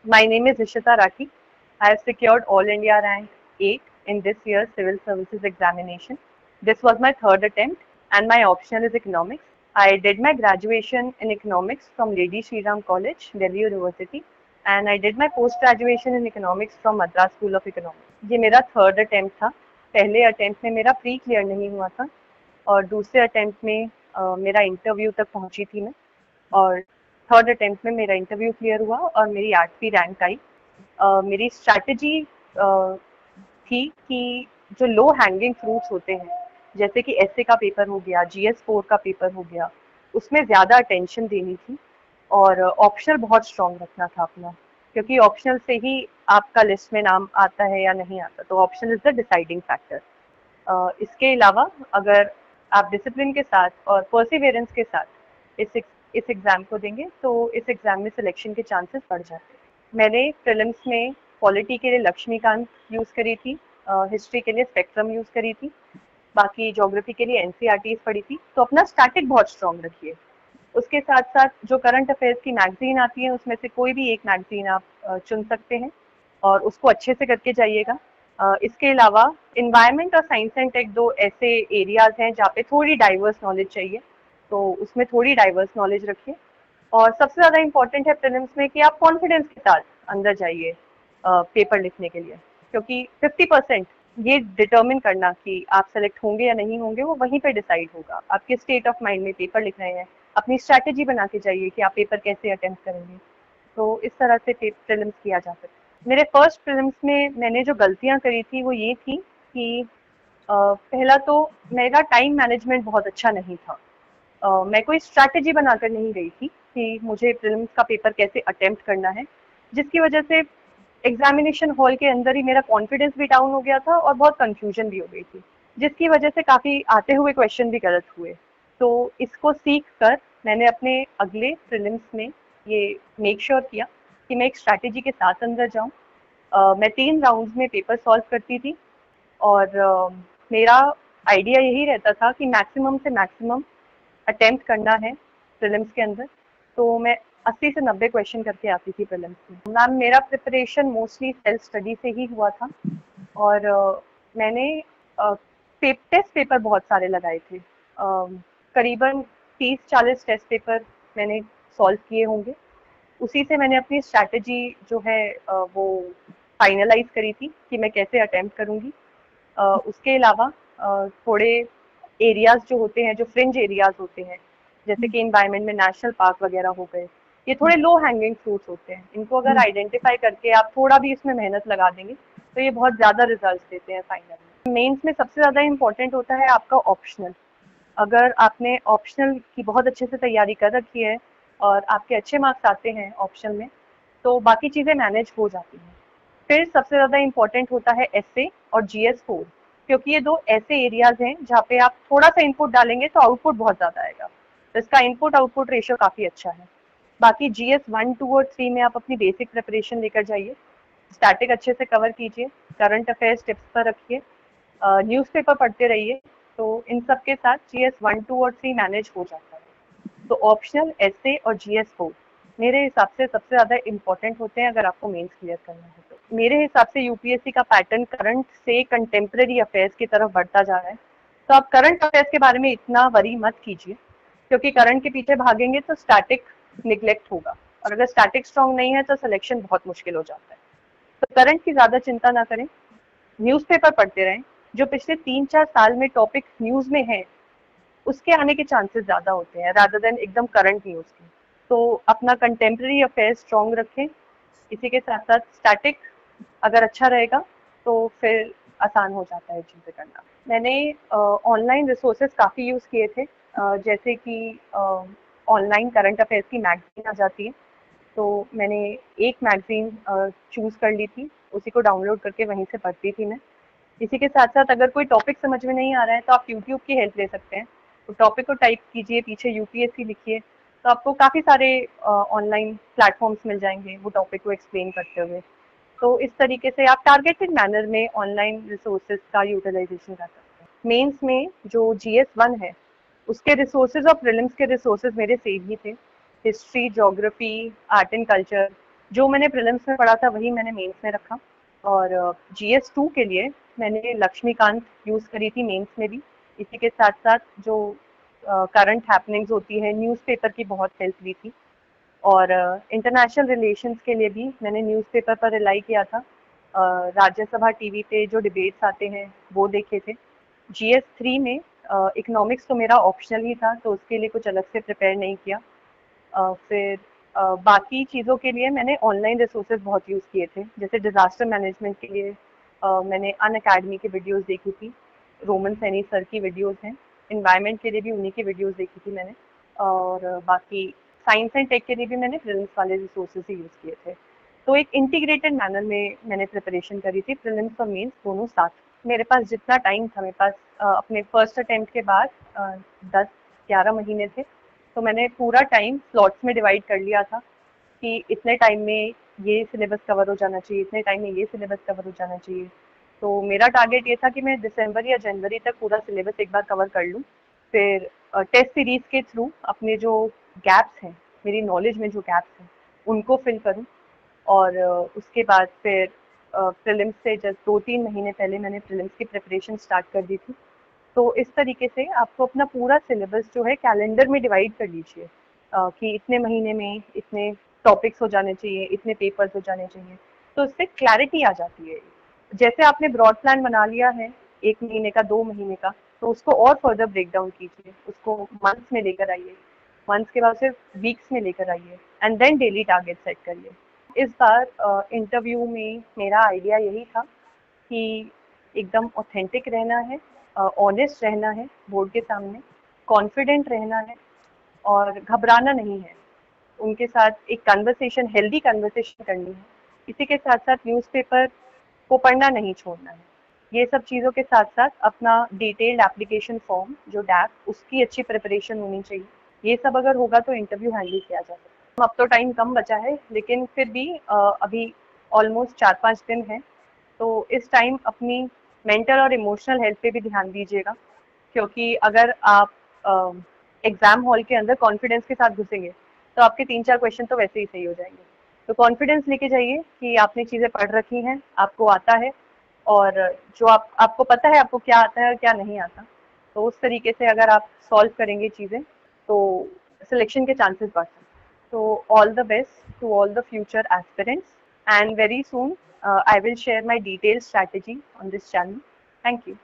My name is Ishita Raki. I have secured All India rank 8 in this year's Civil Services examination. This was my third attempt and my optional is economics. I did my graduation in economics from Lady Shri Ram College, Delhi University, and I did my post graduation in economics from Madras School of Economics. ये मेरा third attempt था. पहले attempt में मेरा pre clear नहीं हुआ था और दूसरे अटेम्प्ट में मेरा इंटरव्यू तक पहुंची थी मैं और थर्ड अटेम्प्ट में मेरा इंटरव्यू क्लियर हुआ और मेरी 8वीं रैंक आई. मेरी स्ट्रैटेजी थी कि जो लो हैंगिंग फ्रूट्स होते हैं जैसे कि एसए का पेपर हो गया, जीएस 4 का पेपर हो गया, उसमें ज़्यादा अटेंशन देनी थी और ऑप्शनल बहुत स्ट्रॉन्ग रखना था अपना, क्योंकि ऑप्शनल से ही आपका लिस्ट में नाम आता है या नहीं आता. तो optional is the deciding factor. इसके अलावा अगर आप डिसिप्लिन के साथ और परसिवियरेंस के साथ इस एग्ज़ाम को देंगे तो इस एग्ज़ाम में सिलेक्शन के चांसेस बढ़ जाते हैं. मैंने प्रीलिम्स में पॉलिटी के लिए लक्ष्मीकांत यूज़ करी थी, हिस्ट्री के लिए स्पेक्ट्रम यूज़ करी थी, बाकी ज्योग्राफी के लिए एनसीईआरटीज पढ़ी थी. तो अपना स्टैटिक बहुत स्ट्रॉन्ग रखिए. उसके साथ साथ जो करंट अफेयर्स की मैगजीन आती है उसमें से कोई भी एक मैगजीन आप चुन सकते हैं और उसको अच्छे से करके जाइएगा. इसके अलावा इन्वायरमेंट और साइंस एंड टेक दो ऐसे एरियाज हैं जहाँ पे थोड़ी डाइवर्स नॉलेज चाहिए, तो उसमें थोड़ी डाइवर्स नॉलेज रखिए. और सबसे ज़्यादा इम्पोर्टेंट है प्रीलिम्स में कि आप कॉन्फिडेंस के साथ अंदर जाइए पेपर लिखने के लिए, क्योंकि 50% ये डिटर्मिन करना कि आप सेलेक्ट होंगे या नहीं होंगे वो वहीं पे डिसाइड होगा. आपके स्टेट ऑफ माइंड में पेपर लिख रहे हैं, अपनी स्ट्रैटेजी बना के जाइए कि आप पेपर कैसे अटेम्प्ट करेंगे. तो इस तरह से प्रीलिम्स किया जा सकता है. मेरे फर्स्ट प्रीलिम्स में मैंने जो गलतियां करी थी वो ये थी कि पहला तो मेरा टाइम मैनेजमेंट बहुत अच्छा नहीं था. मैं कोई स्ट्रैटेजी बनाकर नहीं गई थी कि मुझे प्रीलिम्स का पेपर कैसे अटेम्प्ट करना है, जिसकी वजह से एग्जामिनेशन हॉल के अंदर ही मेरा कॉन्फिडेंस भी डाउन हो गया था और बहुत कंफ्यूजन भी हो गई थी, जिसकी वजह से काफ़ी आते हुए क्वेश्चन भी गलत हुए. तो इसको सीख कर मैंने अपने अगले प्रीलिम्स में ये मेक श्योर किया कि मैं एक स्ट्रैटेजी के साथ अंदर जाऊं. मैं 3 राउंड्स में पेपर सॉल्व करती थी और मेरा आइडिया यही रहता था कि मैक्सिमम से मैक्सिमम अटेम्प्ट करना है प्रीलिम्स के अंदर. तो मैं 80 से 90 क्वेश्चन करके आती थी प्रीलिम्स में. मैम मेरा प्रिपरेशन मोस्टली सेल्फ स्टडी से ही हुआ था और मैंने टेस्ट पेपर बहुत सारे लगाए थे. करीबन 30-40 टेस्ट पेपर मैंने सॉल्व किए होंगे. उसी से मैंने अपनी स्ट्रैटेजी जो है वो फाइनलाइज करी थी कि मैं कैसे अटेम्प्ट करूँगी. उसके अलावा थोड़े एरियाज जो होते हैं, जो फ्रिंज एरियाज होते हैं, जैसे कि इन्वायरमेंट में नेशनल पार्क वगैरह हो गए, ये थोड़े लो हैंगिंग फ्रूट्स होते हैं. इनको अगर आइडेंटिफाई करके आप थोड़ा भी इसमें मेहनत लगा देंगे तो ये बहुत ज़्यादा रिजल्ट देते हैं फाइनल में. मेंस में सबसे ज़्यादा इम्पोर्टेंट होता है आपका ऑप्शनल. अगर आपने ऑप्शनल की बहुत अच्छे से तैयारी कर रखी है और आपके अच्छे मार्क्स आते हैं ऑप्शनल में, तो बाकी चीज़ें मैनेज हो जाती हैं. फिर सबसे ज़्यादा इम्पोर्टेंट होता है एसए और जीएस 4, क्योंकि ये दो ऐसे एरियाज हैं जहाँ पे आप थोड़ा सा इनपुट डालेंगे तो आउटपुट बहुत ज़्यादा आएगा. तो इसका इनपुट आउटपुट रेशियो काफ़ी अच्छा है. बाकी GS 1, 2 और 3 में आप अपनी बेसिक प्रिपरेशन लेकर जाइए. स्टैटिक अच्छे से कवर कीजिए, करंट अफेयर्स टिप्स पर रखिए, न्यूज़पेपर पढ़ते रहिए. तो इन सब के साथ GS 1, 2 और 3 मैनेज हो जाता है. तो ऑप्शनल, एसए और GS 4 मेरे हिसाब से सबसे ज़्यादा इम्पोर्टेंट होते हैं अगर आपको मेंस क्लियर करना है. तो मेरे हिसाब से यूपीएससी का पैटर्न करंट से कंटेम्प्रेरी अफेयर्स की तरफ बढ़ता जा रहा है. तो आप करंट अफेयर्स के बारे में इतना वरी मत कीजिए, क्योंकि करंट के पीछे भागेंगे तो स्टैटिक निगलेक्ट होगा और अगर स्टैटिक स्ट्रॉन्ग नहीं है तो सिलेक्शन बहुत मुश्किल हो जाता है. तो करंट की ज़्यादा चिंता ना करें, न्यूज़पेपर पढ़ते रहें. जो पिछले 3-4 साल में टॉपिक न्यूज़ में है उसके आने के चांसेस ज़्यादा होते हैं रादर देन एकदम करंट न्यूज़ के. तो अपना कंटेम्प्रेरी अफेयर स्ट्रॉन्ग रखें. इसी के साथ साथ स्टैटिक अगर अच्छा रहेगा तो फिर आसान हो जाता है चीज़ें करना. मैंने ऑनलाइन रिसोर्सेज काफ़ी यूज़ किए थे, जैसे कि ऑनलाइन करंट अफेयर्स की मैगजीन आ जाती है, तो मैंने एक मैगजीन चूज़ कर ली थी, उसी को डाउनलोड करके वहीं से पढ़ती थी मैं. इसी के साथ साथ अगर कोई टॉपिक समझ में नहीं आ रहा है तो आप यूट्यूब की हेल्प ले सकते हैं. तो टॉपिक को टाइप कीजिए, पीछे यूपीएससी लिखिए, तो आपको काफ़ी सारे ऑनलाइन प्लेटफॉर्म्स मिल जाएंगे वो टॉपिक को एक्सप्लेन करते हुए. तो इस तरीके से आप टारगेटेड मैनर में ऑनलाइन रिसोर्सेज का यूटिलाइजेशन कर सकते हैं. मेंस में जो GS 1 है उसके रिसोर्सेज और प्रीलिम्स के रिसोर्सेज मेरे सेम ही थे. History, geography, art and culture, जो मैंने प्रीलिम्स में पढ़ा था वही मैंने मेंस में रखा। और GS2 के लिए मैंने लक्ष्मीकांत यूज़ करी थी मेंस में भी। इसी के साथ साथ जो करंट हैपनिंग्स होती है, न्यूज़पेपर की बहुत हेल्प ली थी। और इंटरनेशनल रिलेशंस के लिए भी मैंने न्यूज़पेपर पर रिलाई किया था। राज्यसभा टीवी पे जो डिबेट्स आते हैं वो देखे थे। GS3 में इकोनॉमिक्स तो मेरा ऑप्शनल ही था, तो उसके लिए कुछ अलग से प्रिपेयर नहीं किया। फिर बाकी चीज़ों के लिए मैंने ऑनलाइन रिसोर्सेज बहुत यूज़ किए थे। जैसे डिज़ास्टर मैनेजमेंट के लिए मैंने अनअकैडमी की वीडियोस देखी थी, रोमन सैनी सर की वीडियोस हैं। इन्वायरमेंट के लिए भी उन्हीं की वीडियोस देखी थी मैंने। और बाकी साइंस एंड टेक के लिए भी मैंने प्रीलिम्स वाले रिसोर्सेज ही यूज़ किए थे। तो एक इंटीग्रेटेड मैनर में मैंने प्रिपरेशन करी थी, प्रीलिम्स और मेंस दोनों साथ। मेरे पास जितना टाइम था, मेरे पास अपने फर्स्ट अटेम्प्ट के बाद 10-11 महीने थे, तो मैंने पूरा टाइम स्लॉट्स में डिवाइड कर लिया था कि इतने टाइम में ये सिलेबस कवर हो जाना चाहिए, इतने टाइम में ये सिलेबस कवर हो जाना चाहिए। तो मेरा टारगेट ये था कि मैं दिसंबर या जनवरी तक पूरा सिलेबस एक बार कवर कर लूँ। फिर टेस्ट सीरीज के थ्रू अपने जो गैप्स हैं, मेरी नॉलेज में जो गैप्स हैं, उनको फिल करूँ। और उसके बाद फिर प्रीलिम्स से जस्ट 2-3 महीने पहले मैंने प्रीलिम्स की प्रिपरेशन स्टार्ट कर दी थी। तो इस तरीके से आपको अपना पूरा सिलेबस जो है कैलेंडर में डिवाइड कर लीजिए कि इतने महीने में इतने टॉपिक्स हो जाने चाहिए, इतने पेपर्स हो जाने चाहिए। तो उससे क्लैरिटी आ जाती है। जैसे आपने ब्रॉड प्लान बना लिया है 1 महीने का, 2 महीने का, तो उसको और फर्दर ब्रेक डाउन कीजिए, उसको मंथ्स में लेकर आइए, मंथ्स के बाद फिर वीक्स में लेकर आइए, and then daily target set करिए। इस बार इंटरव्यू में मेरा आइडिया यही था कि एकदम ऑथेंटिक रहना है, ऑनेस्ट रहना है बोर्ड के सामने, कॉन्फिडेंट रहना है और घबराना नहीं है। उनके साथ एक कन्वर्सेशन, हेल्दी कन्वर्सेशन करनी है। इसी के साथ साथ न्यूज़पेपर को पढ़ना नहीं छोड़ना है। ये सब चीज़ों के साथ साथ अपना डिटेल्ड एप्लीकेशन फॉर्म जो डैप, उसकी अच्छी प्रिपरेशन होनी चाहिए। ये सब अगर होगा तो इंटरव्यू हैंडल किया जा सकता है। अब तो टाइम कम बचा है, लेकिन फिर भी अभी ऑलमोस्ट 4-5 दिन है। तो इस टाइम अपनी मेंटल और इमोशनल हेल्थ पे भी ध्यान दीजिएगा, क्योंकि अगर आप एग्जाम हॉल के अंदर कॉन्फिडेंस के साथ घुसेंगे तो आपके 3-4 क्वेश्चन तो वैसे ही सही हो जाएंगे। तो कॉन्फिडेंस लेके जाइए कि आपने चीज़ें पढ़ रखी हैं, आपको आता है, और जो आपको पता है आपको क्या आता है और क्या नहीं आता। तो उस तरीके से अगर आप सॉल्व करेंगे चीज़ें तो सिलेक्शन के चांसेस बढ़ सकते हैं। तो all the best to all the future aspirants, and very soon I will share my detailed strategy on this channel. Thank you.